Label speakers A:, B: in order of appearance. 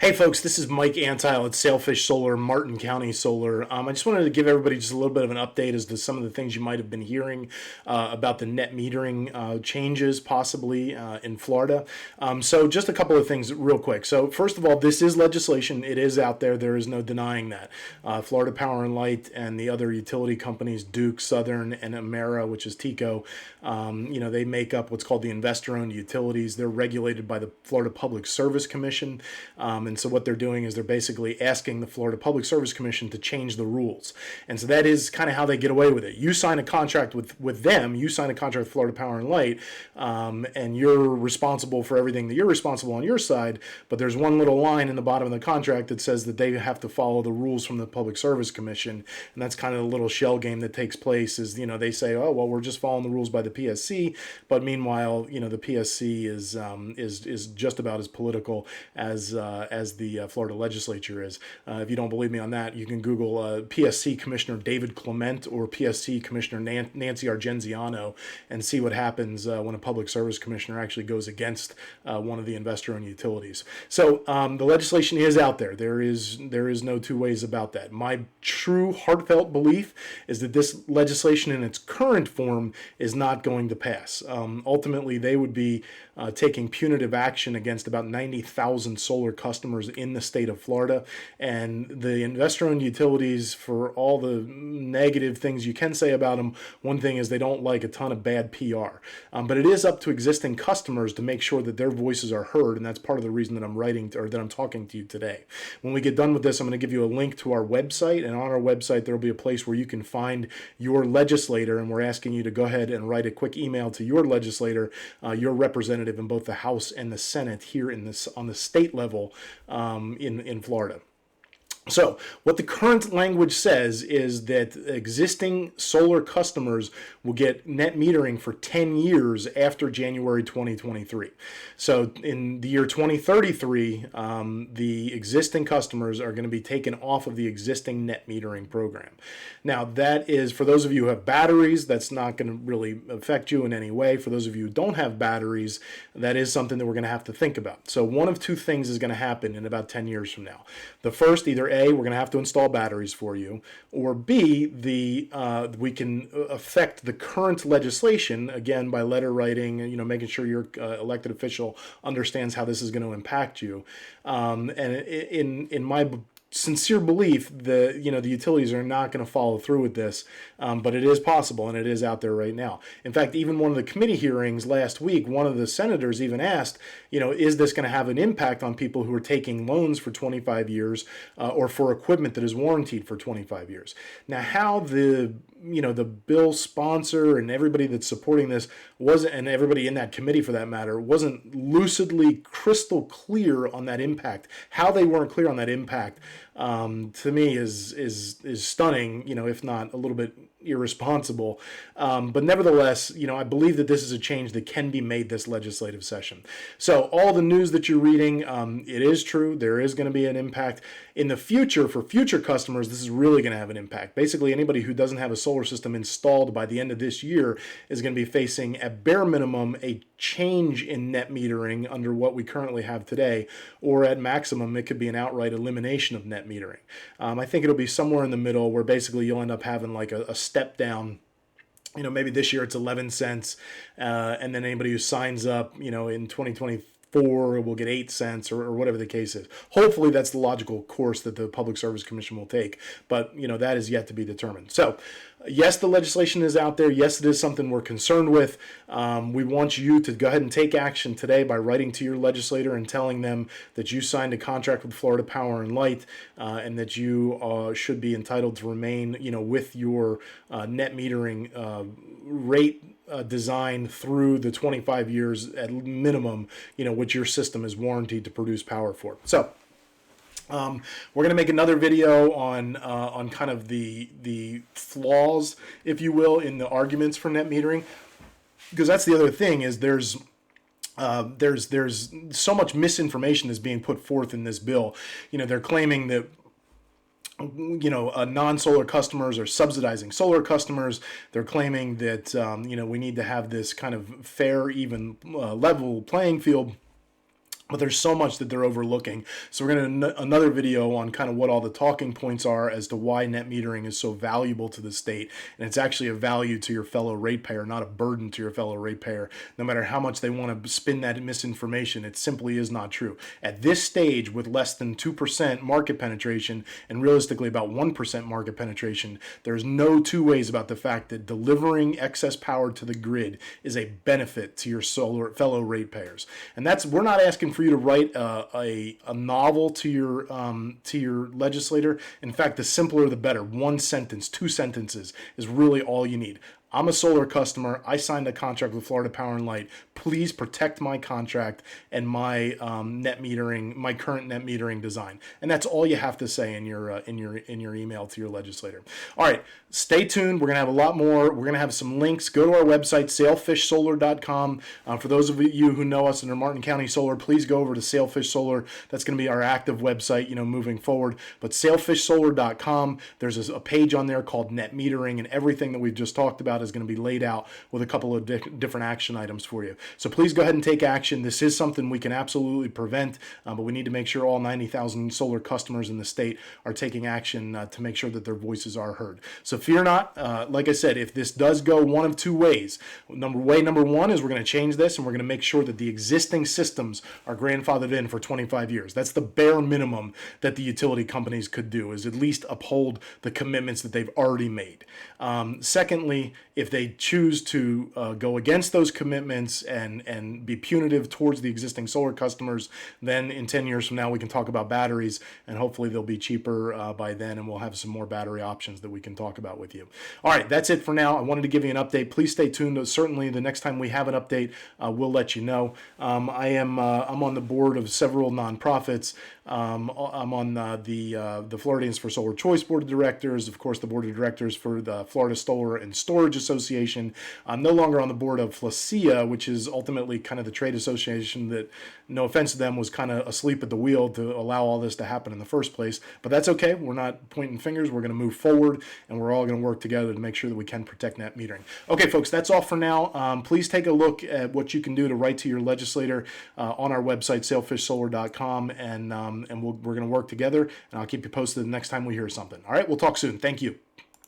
A: Hey folks, this is Mike Antile at Sailfish Solar, Martin County Solar. I just wanted to give everybody just a little bit of an update as to some of the things you might have been hearing about the net metering changes possibly in Florida. So just a couple of things real quick. So first of all, this is legislation. It is out there. There is no denying that. Florida Power and Light and the other utility companies, Duke, Southern, and Emera, which is TECO, they make up what's called the investor-owned utilities. They're regulated by the Florida Public Service Commission. And so what they're doing is they're basically asking the Florida Public Service Commission to change the rules. And so that is kind of how they get away with it. You sign a contract with them, you sign a contract with Florida Power and Light, and you're responsible for everything that you're responsible on your side, but there's one little line in the bottom of the contract that says that they have to follow the rules from the Public Service Commission, and that's kind of the little shell game that takes place is, they say, oh, well, we're just following the rules by the PSC, but meanwhile, the PSC is just about as political as the Florida legislature is. If you don't believe me on that, you can Google PSC Commissioner David Clement or PSC Commissioner Nancy Argenziano and see what happens when a public service commissioner actually goes against one of the investor-owned utilities. So the legislation is out there. There is no two ways about that. My true heartfelt belief is that this legislation in its current form is not going to pass. Ultimately, they would be taking punitive action against about 90,000 solar customers in the state of Florida. And the investor-owned utilities, for all the negative things you can say about them, one thing is they don't like a ton of bad PR. But it is up to existing customers to make sure that their voices are heard, and that's part of the reason that I'm writing or that I'm talking to you today. When we get done with this, I'm going to give you a link to our website, and on our website there will be a place where you can find your legislator, and we're asking you to go ahead and write a quick email to your legislator, your representative in both the House and the Senate here on the state level in Florida. So what the current language says is that existing solar customers will get net metering for 10 years after January 2023. So in the year 2033, the existing customers are going to be taken off of the existing net metering program. Now that is, for those of you who have batteries, that's not going to really affect you in any way. For those of you who don't have batteries, that is something that we're going to have to think about. So one of two things is going to happen in about 10 years from now. The first, either A, we're going to have to install batteries for you, or B, we can affect the current legislation, again, by letter writing, making sure your elected official understands how this is going to impact you. And in my sincere belief, the utilities are not going to follow through with this, but it is possible, and it is out there right now. In fact, even one of the committee hearings last week, one of the senators even asked, is this going to have an impact on people who are taking loans for 25 years or for equipment that is warranted for 25 years? Now, how the bill sponsor and everybody that's supporting this wasn't, and everybody in that committee for that matter, wasn't lucidly crystal clear on that impact. How they weren't clear on that impact, to me is stunning, if not a little bit irresponsible. But nevertheless, I believe that this is a change that can be made this legislative session. So all the news that you're reading, it is true. There is going to be an impact. In the future, for future customers, this is really going to have an impact. Basically, anybody who doesn't have a solar system installed by the end of this year is going to be facing, at bare minimum, a change in net metering under what we currently have today, or at maximum, it could be an outright elimination of net metering. I think it'll be somewhere in the middle where basically you'll end up having like a step down. Maybe this year it's 11 cents, and then anybody who signs up, in 2024 will get 8 cents or whatever the case is. Hopefully that's the logical course that the Public Service Commission will take, but that is yet to be determined. So yes, the legislation is out there. Yes, it is something we're concerned with. We want you to go ahead and take action today by writing to your legislator and telling them that you signed a contract with Florida Power and Light, and that you should be entitled to remain, with your net metering rate design through the 25 years at minimum, which your system is warranted to produce power for. So we're going to make another video on kind of the flaws, if you will, in the arguments for net metering, because that's the other thing is there's so much misinformation is being put forth in this bill. They're claiming that non-solar customers are subsidizing solar customers. They're claiming that we need to have this kind of fair, even, level playing field. but there's so much that they're overlooking. So we're going to another video on kind of what all the talking points are as to why net metering is so valuable to the state, and it's actually a value to your fellow ratepayer, not a burden to your fellow ratepayer. No matter how much they want to spin that misinformation, it simply is not true. At this stage, with less than 2% market penetration and realistically about 1% market penetration, there's no two ways about the fact that delivering excess power to the grid is a benefit to your fellow ratepayers. And that's, we're not asking for you to write a novel to your legislator. In fact, the simpler the better. One sentence, two sentences is really all you need. I'm a solar customer. I signed a contract with Florida Power and Light. Please protect my contract and my my current net metering design. And that's all you have to say in your email to your legislator. All right, stay tuned. We're gonna have a lot more. We're gonna have some links. Go to our website, sailfishsolar.com. For those of you who know us under Martin County Solar, please go over to Sailfish Solar. That's gonna be our active website, moving forward. But sailfishsolar.com. There's a page on there called net metering, and everything that we've just talked about is going to be laid out with a couple of different action items for you. So please go ahead and take action. This is something we can absolutely prevent, but we need to make sure all 90,000 solar customers in the state are taking action to make sure that their voices are heard. So fear not. Like I said, if this does go one of two ways, number one is we're going to change this, and we're going to make sure that the existing systems are grandfathered in for 25 years. That's the bare minimum that the utility companies could do, is at least uphold the commitments that they've already made. Secondly, if they choose to go against those commitments and be punitive towards the existing solar customers, then in 10 years from now we can talk about batteries, and hopefully they'll be cheaper by then, and we'll have some more battery options that we can talk about with you. All right, that's it for now. I wanted to give you an update. Please stay tuned. Certainly the next time we have an update, we'll let you know. I'm on the board of several nonprofits. I'm on the Floridians for Solar Choice Board of Directors, of course the Board of Directors for the Florida Solar and Storage Association. I'm no longer on the board of FLACIA, which is ultimately kind of the trade association that, no offense to them, was kind of asleep at the wheel to allow all this to happen in the first place. But that's okay. We're not pointing fingers. We're going to move forward, and we're all going to work together to make sure that we can protect net metering. Okay, folks, that's all for now. Please take a look at what you can do to write to your legislator on our website, sailfishsolar.com, and we're going to work together, and I'll keep you posted the next time we hear something. All right, we'll talk soon. Thank you.